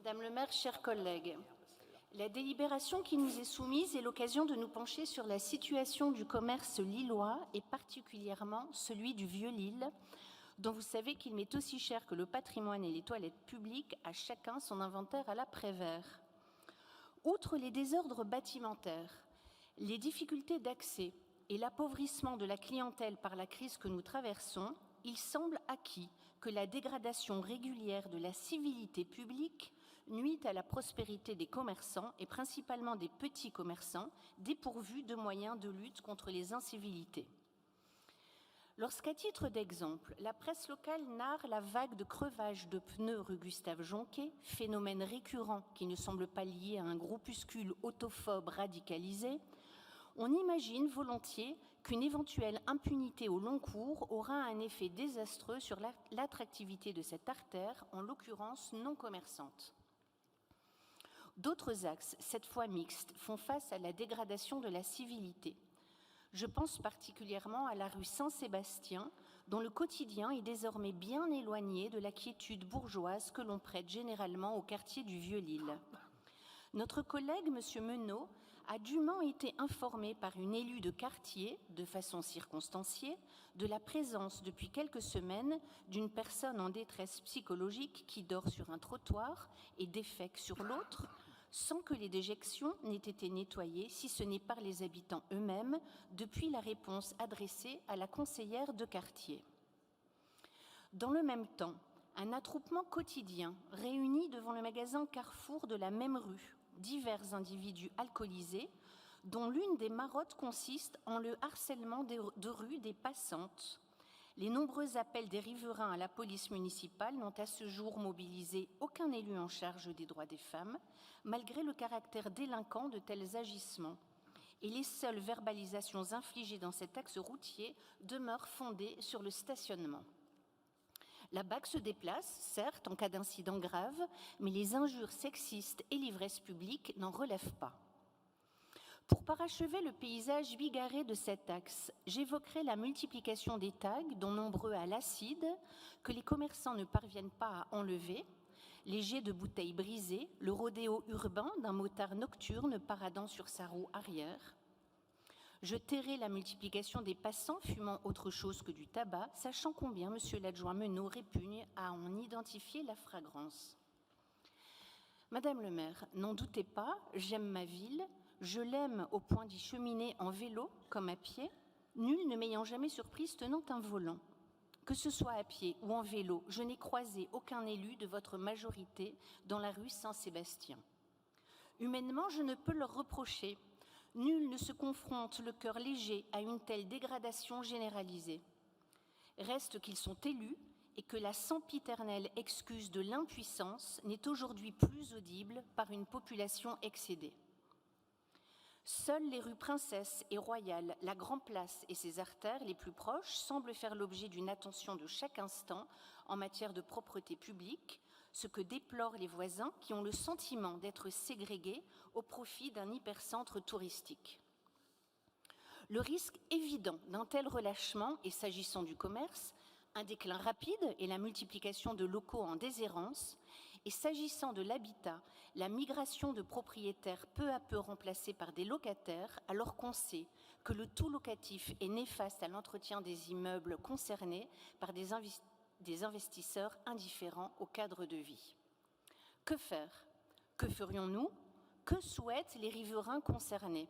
Madame le maire, chers collègues, la délibération qui nous est soumise est l'occasion de nous pencher sur la situation du commerce lillois et particulièrement celui du Vieux-Lille, dont vous savez qu'il m'est aussi cher que le patrimoine et les toilettes publiques, à chacun son inventaire à l'après-vert. Outre les désordres bâtimentaires, les difficultés d'accès et l'appauvrissement de la clientèle par la crise que nous traversons, il semble acquis que la dégradation régulière de la civilité publique nuit à la prospérité des commerçants et principalement des petits commerçants dépourvus de moyens de lutte contre les incivilités. Lorsqu'à titre d'exemple, la presse locale narre la vague de crevage de pneus rue Gustave Jonquet, phénomène récurrent qui ne semble pas lié à un groupuscule autophobe radicalisé, on imagine volontiers qu'une éventuelle impunité au long cours aura un effet désastreux sur l'attractivité de cette artère, en l'occurrence non commerçante. D'autres axes, cette fois mixtes, font face à la dégradation de la civilité. Je pense particulièrement à la rue Saint-Sébastien, dont le quotidien est désormais bien éloigné de la quiétude bourgeoise que l'on prête généralement au quartier du Vieux-Lille. Notre collègue, M. Menot, a dûment été informé par une élue de quartier, de façon circonstanciée, de la présence depuis quelques semaines d'une personne en détresse psychologique qui dort sur un trottoir et défèque sur l'autre, sans que les déjections n'aient été nettoyées, si ce n'est par les habitants eux-mêmes, depuis la réponse adressée à la conseillère de quartier. Dans le même temps, un attroupement quotidien réunit devant le magasin Carrefour de la même rue divers individus alcoolisés, dont l'une des marottes consiste en le harcèlement de rue des passantes. Les nombreux appels des riverains à la police municipale n'ont à ce jour mobilisé aucun élu en charge des droits des femmes, malgré le caractère délinquant de tels agissements. Et les seules verbalisations infligées dans cet axe routier demeurent fondées sur le stationnement. La BAC se déplace, certes, en cas d'incident grave, mais les injures sexistes et l'ivresse publique n'en relèvent pas. Pour parachever le paysage bigarré de cet axe, j'évoquerai la multiplication des tags, dont nombreux à l'acide, que les commerçants ne parviennent pas à enlever, les jets de bouteilles brisées, le rodéo urbain d'un motard nocturne paradant sur sa roue arrière. Je tairai la multiplication des passants fumant autre chose que du tabac, sachant combien monsieur l'adjoint Menot répugne à en identifier la fragrance. Madame le maire, n'en doutez pas, j'aime ma ville, je l'aime au point d'y cheminer en vélo comme à pied, nul ne m'ayant jamais surprise tenant un volant. Que ce soit à pied ou en vélo, je n'ai croisé aucun élu de votre majorité dans la rue Saint-Sébastien. Humainement, je ne peux leur reprocher. Nul ne se confronte le cœur léger à une telle dégradation généralisée. Reste qu'ils sont élus et que la sempiternelle excuse de l'impuissance n'est aujourd'hui plus audible par une population excédée. Seules les rues Princesse et Royale, la Grand Place et ses artères les plus proches semblent faire l'objet d'une attention de chaque instant en matière de propreté publique, ce que déplorent les voisins qui ont le sentiment d'être ségrégés au profit d'un hypercentre touristique. Le risque évident d'un tel relâchement, et s'agissant du commerce, un déclin rapide et la multiplication de locaux en déshérence, et s'agissant de l'habitat, la migration de propriétaires peu à peu remplacés par des locataires, alors qu'on sait que le tout locatif est néfaste à l'entretien des immeubles concernés par des investisseurs indifférents au cadre de vie. Que faire? Que ferions-nous? Que souhaitent les riverains concernés?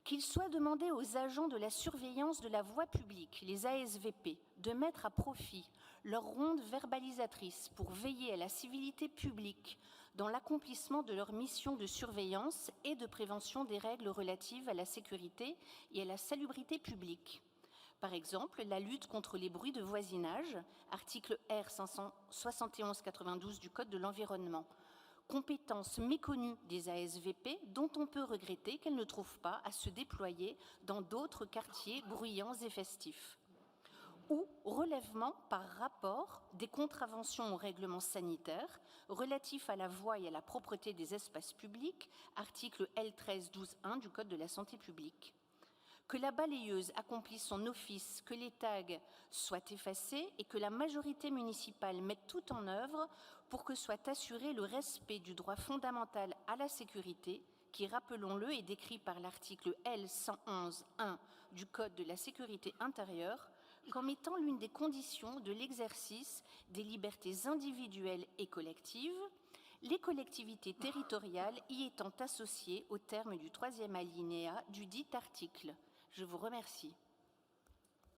Qu'il soit demandé aux agents de la surveillance de la voie publique, les ASVP, de mettre à profit leur ronde verbalisatrice pour veiller à la civilité publique dans l'accomplissement de leur mission de surveillance et de prévention des règles relatives à la sécurité et à la salubrité publique. Par exemple, la lutte contre les bruits de voisinage, article R 571-92 du Code de l'environnement, compétence méconnue des ASVP dont on peut regretter qu'elles ne trouvent pas à se déployer dans d'autres quartiers bruyants et festifs. Ou relèvement par rapport des contraventions aux règlements sanitaires relatifs à la voie et à la propreté des espaces publics, article L 13-12-1 du Code de la santé publique. que la balayeuse accomplisse son office, que les tags soient effacés et que la majorité municipale mette tout en œuvre pour que soit assuré le respect du droit fondamental à la sécurité, qui, rappelons-le, est décrit par l'article L. 111-1 du Code de la sécurité intérieure comme étant l'une des conditions de l'exercice des libertés individuelles et collectives, les collectivités territoriales y étant associées au terme du 3e alinéa du dit article. Je vous remercie.